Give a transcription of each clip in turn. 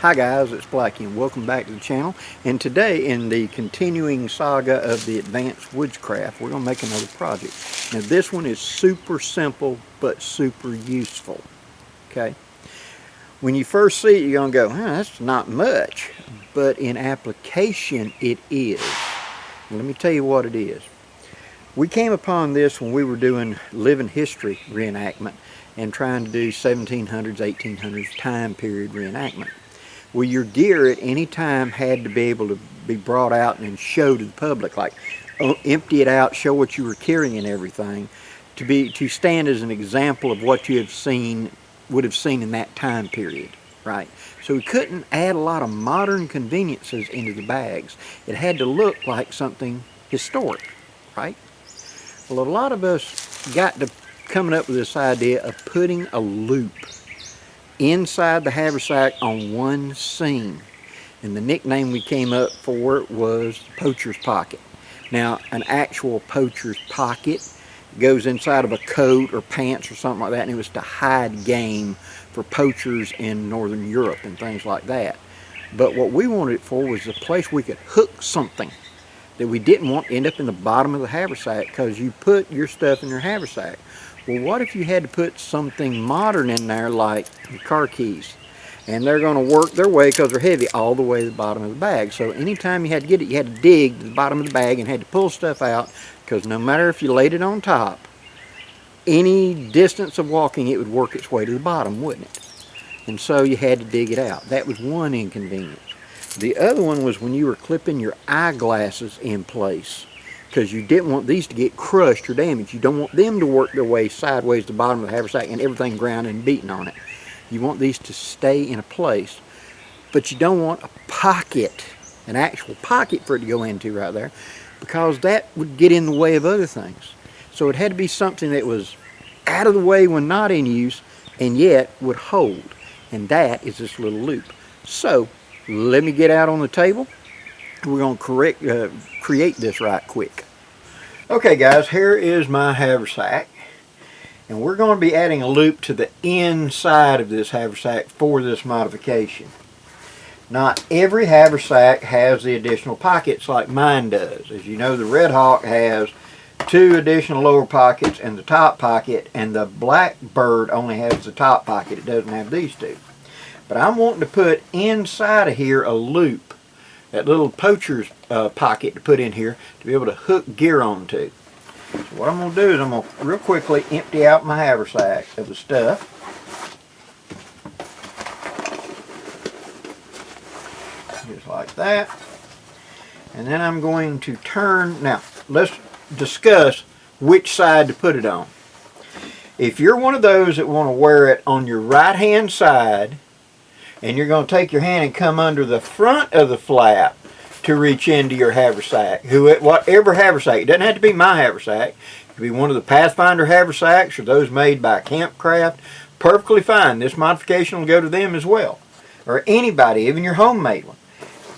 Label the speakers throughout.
Speaker 1: Hi guys, it's Blackie and welcome back to the channel. And today in the continuing saga of the advanced Woodcraft, we're going to make another project. Now this one is super simple but super useful. Okay, when you first see it you're going to go, that's not much, but in application it is. Let me tell you what it is. We came upon this when we were doing living history reenactment and trying to do 1700s, 1800s time period reenactment. Well, your gear at any time had to be able to be brought out and show to the public, like empty it out, show what you were carrying and everything, to stand as an example of what you would have seen in that time period, right? So we couldn't add a lot of modern conveniences into the bags. It had to look like something historic, right? Well, a lot of us got to coming up with this idea of putting a loop inside the haversack on one seam, and the nickname we came up for it was poacher's pocket. Now, an actual poacher's pocket goes inside of a coat or pants or something like that, and it was to hide game for poachers in northern Europe and things like that. But what we wanted it for was a place we could hook something that we didn't want to end up in the bottom of the haversack, because you put your stuff in your haversack. Well, what if you had to put something modern in there, like your car keys? And they're going to work their way, because they're heavy, all the way to the bottom of the bag. So anytime you had to get it, you had to dig to the bottom of the bag and had to pull stuff out, because no matter if you laid it on top, any distance of walking, it would work its way to the bottom, wouldn't it? And so you had to dig it out. That was one inconvenience. The other one was when you were clipping your eyeglasses in place, because you didn't want these to get crushed or damaged. You don't want them to work their way sideways to the bottom of the haversack and everything ground and beaten on it. You want these to stay in a place, but you don't want a pocket, an actual pocket for it to go into right there, because that would get in the way of other things. So it had to be something that was out of the way when not in use and yet would hold, and that is this little loop. So let me get out on the table. We're going to create this right quick. Okay guys, here is my haversack, and we're going to be adding a loop to the inside of this haversack for this modification. Not every haversack has the additional pockets like mine does. As you know, the Red Hawk has 2 additional lower pockets and the top pocket, and the Blackbird only has the top pocket. It doesn't have these 2. But I'm wanting to put inside of here a loop, that little poacher's pocket to put in here to be able to hook gear onto. So what I'm going to do is I'm going to real quickly empty out my haversack of the stuff. Just like that. And then I'm going to turn. Now, let's discuss which side to put it on. If you're one of those that want to wear it on your right hand side, and you're going to take your hand and come under the front of the flap to reach into your haversack. Whatever haversack. It doesn't have to be my haversack. It could be one of the Pathfinder haversacks or those made by Campcraft. Perfectly fine. This modification will go to them as well. Or anybody, even your homemade one.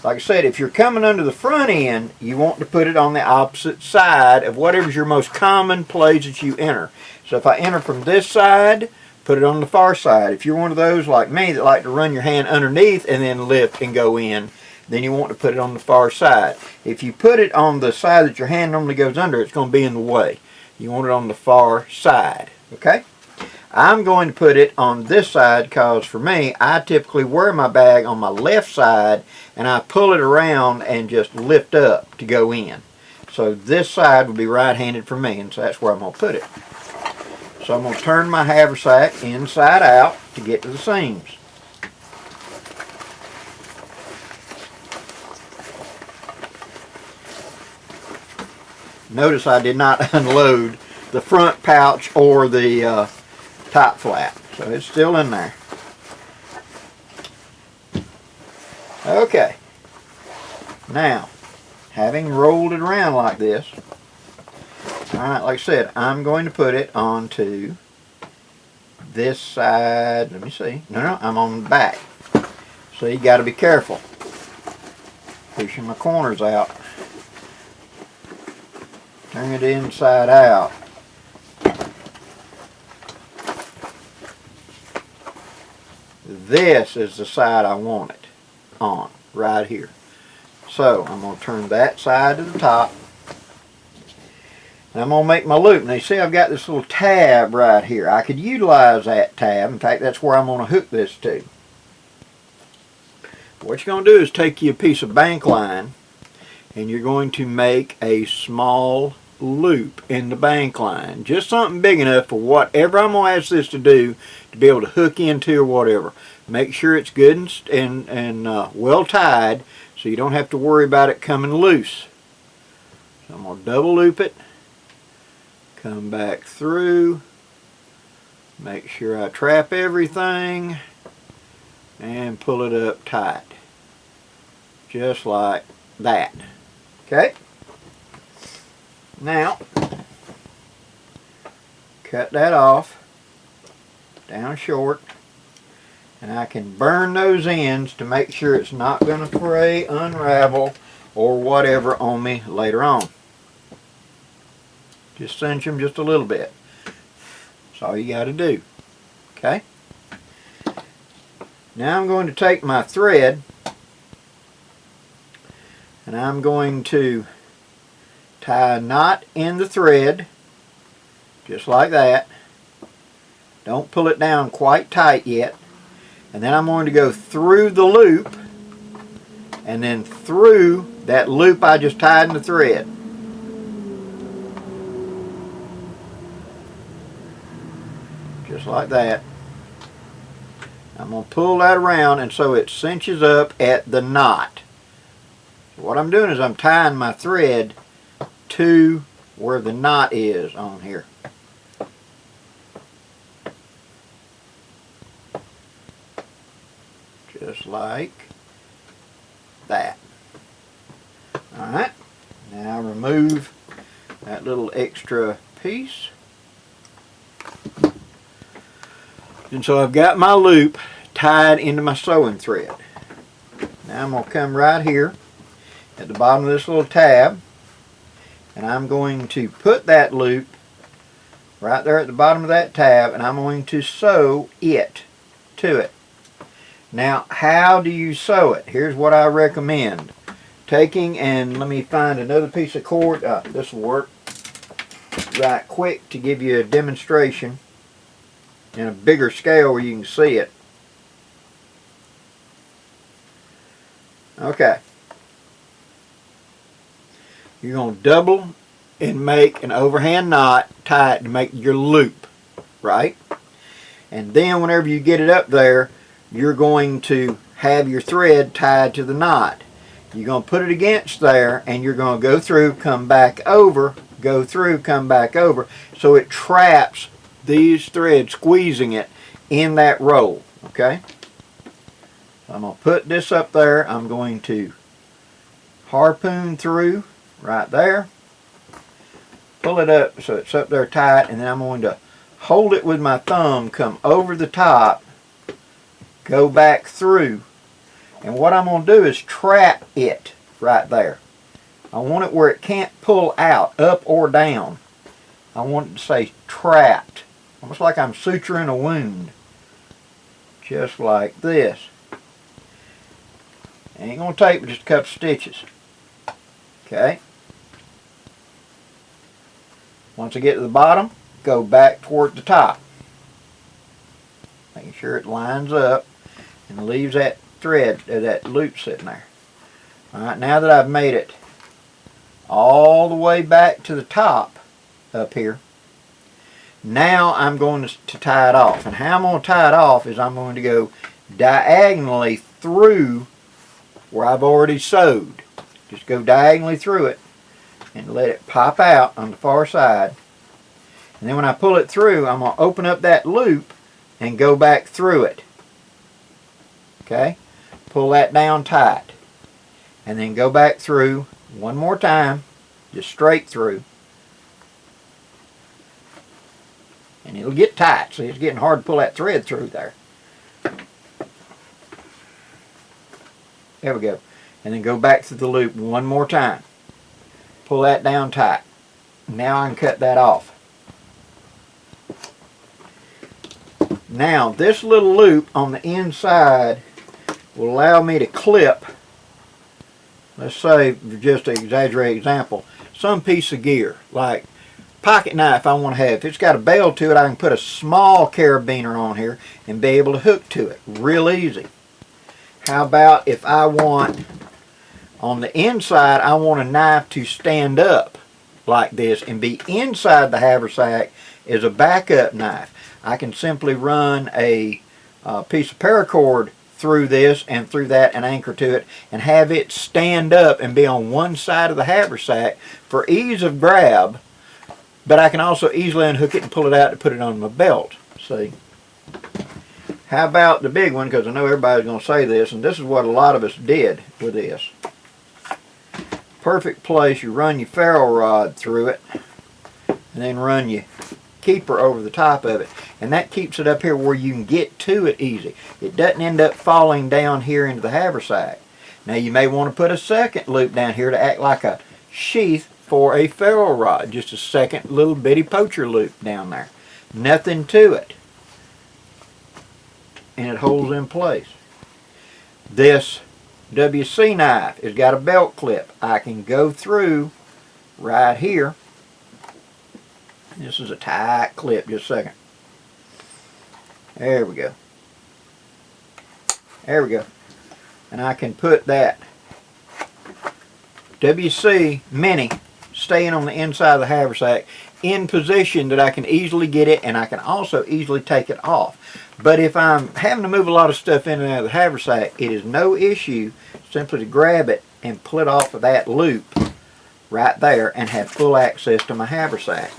Speaker 1: Like I said, if you're coming under the front end, you want to put it on the opposite side of whatever's your most common place that you enter. So if I enter from this side, put it on the far side. If you're one of those like me that like to run your hand underneath and then lift and go in, then you want to put it on the far side. If you put it on the side that your hand normally goes under, it's going to be in the way. You want it on the far side. Okay? I'm going to put it on this side because for me, I typically wear my bag on my left side and I pull it around and just lift up to go in. So this side would be right-handed for me, and so that's where I'm going to put it. So I'm going to turn my haversack inside out to get to the seams. Notice I did not unload the front pouch or the top flap, so it's still in there. Okay, now having rolled it around like this, alright, like I said, I'm going to put it onto this side. Let me see. No, I'm on the back. So you got to be careful. Pushing my corners out. Turn it inside out. This is the side I want it. on right here. So I'm going to turn that side to the top. And I'm going to make my loop. Now you see I've got this little tab right here. I could utilize that tab. In fact, that's where I'm going to hook this to. What you're going to do is take you a piece of Bankline and you're going to make a small loop in the Bankline. Just something big enough for whatever I'm going to ask this to do to be able to hook into or whatever. Make sure it's good and well tied so you don't have to worry about it coming loose. So I'm going to double loop it. Come back through. Make sure I trap everything. And pull it up tight. Just like that. Okay? Now, cut that off. Down short. And I can burn those ends to make sure it's not going to fray, unravel, or whatever on me later on. Just cinch them just a little bit. That's all you got to do. Okay? Now I'm going to take my thread and I'm going to tie a knot in the thread just like that. Don't pull it down quite tight yet. And then I'm going to go through the loop and then through that loop I just tied in the thread. Just like that. I'm going to pull that around and so it cinches up at the knot. So what I'm doing is I'm tying my thread to where the knot is on here. Just like that. Alright, now remove that little extra piece. And so I've got my loop tied into my sewing thread. Now I'm going to come right here at the bottom of this little tab and I'm going to put that loop right there at the bottom of that tab and I'm going to sew it to it. Now how do you sew it? Here's what I recommend. Taking and let me find another piece of cord. This will work right quick to give you a demonstration in a bigger scale where you can see it. Okay. You're going to double and make an overhand knot, tie it to make your loop, right? And then whenever you get it up there, you're going to have your thread tied to the knot. You're going to put it against there and you're going to go through, come back over, go through, come back over, so it traps these threads, squeezing it in that roll. Okay? So I'm going to put this up there. I'm going to harpoon through right there, pull it up so it's up there tight, and then I'm going to hold it with my thumb, come over the top, go back through, and what I'm going to do is trap it right there. I want it where it can't pull out, up or down. I want it to say trapped, almost like I'm suturing a wound, just like this. Ain't going to take but just a couple stitches. Okay. Once I get to the bottom, go back toward the top. Making sure it lines up and leaves that thread, that loop sitting there. Alright, now that I've made it all the way back to the top up here, now I'm going to tie it off. And how I'm going to tie it off is I'm going to go diagonally through where I've already sewed. Just go diagonally through it and let it pop out on the far side. And then when I pull it through, I'm going to open up that loop and go back through it. Okay? Pull that down tight. And then go back through one more time, just straight through. And it'll get tight. See, it's getting hard to pull that thread through there. There we go. And then go back through the loop one more time. Pull that down tight. Now I can cut that off. Now this little loop on the inside will allow me to clip, let's say, just to exaggerate example, some piece of gear, like pocket knife I want to have. If it's got a bell to it, I can put a small carabiner on here and be able to hook to it. Real easy. How about if I want, on the inside, I want a knife to stand up like this and be inside the haversack as a backup knife. I can simply run a piece of paracord through this and through that and anchor to it and have it stand up and be on one side of the haversack for ease of grab, but I can also easily unhook it and pull it out to put it on my belt. See? How about the big one, because I know everybody's going to say this, and this is what a lot of us did with this. Perfect place, you run your ferrule rod through it and then run your keeper over the top of it, and that keeps it up here where you can get to it easy. It doesn't end up falling down here into the haversack. Now you may want to put a second loop down here to act like a sheath for a ferrule rod, just a second little bitty poacher loop down there. Nothing to it, and it holds in place. This WC knife has got a belt clip. I can go through right here. This is a tight clip, just a second. There we go. There we go. And I can put that WC Mini staying on the inside of the haversack in position that I can easily get it, and I can also easily take it off. But if I'm having to move a lot of stuff in and out of the haversack, it is no issue simply to grab it and pull it off of that loop right there and have full access to my haversack.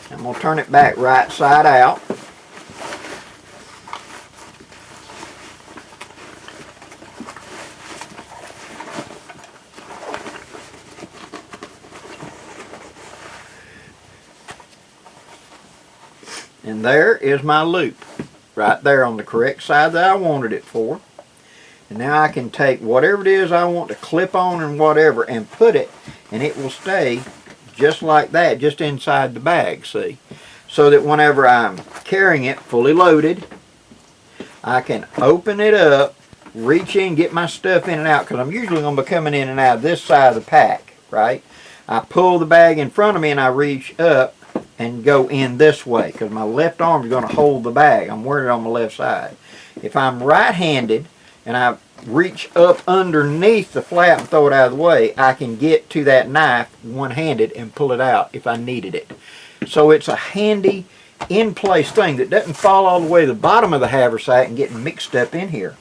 Speaker 1: I'm going to turn it back right side out. And there is my loop, right there on the correct side that I wanted it for. And now I can take whatever it is I want to clip on and whatever and put it, and it will stay just like that, just inside the bag, see? So that whenever I'm carrying it fully loaded, I can open it up, reach in, get my stuff in and out, because I'm usually going to be coming in and out of this side of the pack, right? I pull the bag in front of me and I reach up and go in this way, because my left arm is going to hold the bag. I'm wearing it on my left side. If I'm right-handed and I reach up underneath the flap and throw it out of the way, I can get to that knife one-handed and pull it out if I needed it. So it's a handy in-place thing that doesn't fall all the way to the bottom of the haversack and get mixed up in here.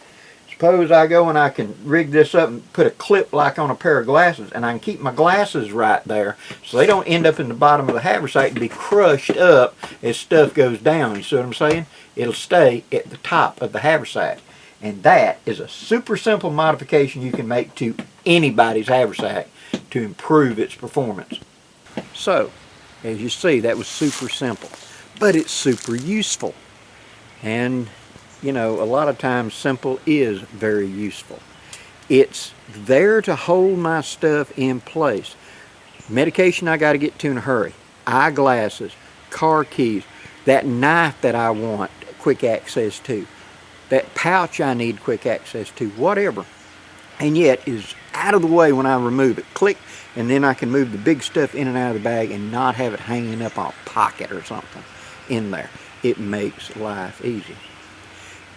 Speaker 1: Suppose I go and I can rig this up and put a clip like on a pair of glasses, and I can keep my glasses right there so they don't end up in the bottom of the haversack and be crushed up as stuff goes down. You see what I'm saying? It'll stay at the top of the haversack. And that is a super simple modification you can make to anybody's haversack to improve its performance. So, as you see, that was super simple, but it's super useful. And you know, a lot of times simple is very useful. It's there to hold my stuff in place. Medication I got to get to in a hurry, eyeglasses, car keys, that knife that I want quick access to, that pouch I need quick access to, whatever. And yet is out of the way when I remove it. Click, and then I can move the big stuff in and out of the bag and not have it hanging up on a pocket or something in there. It makes life easy.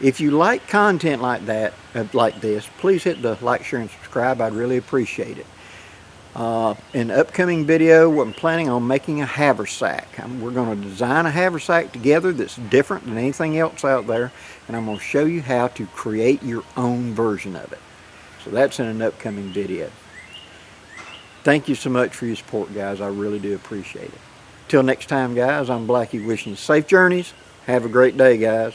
Speaker 1: If you like content like that, like this, please hit the like, share, and subscribe. I'd really appreciate it. In the upcoming video, I'm planning on making a haversack. We're going to design a haversack together that's different than anything else out there, and I'm going to show you how to create your own version of it. So that's in an upcoming video. Thank you so much for your support, guys. I really do appreciate it. Till next time, guys, I'm Blackie wishing you safe journeys. Have a great day, guys.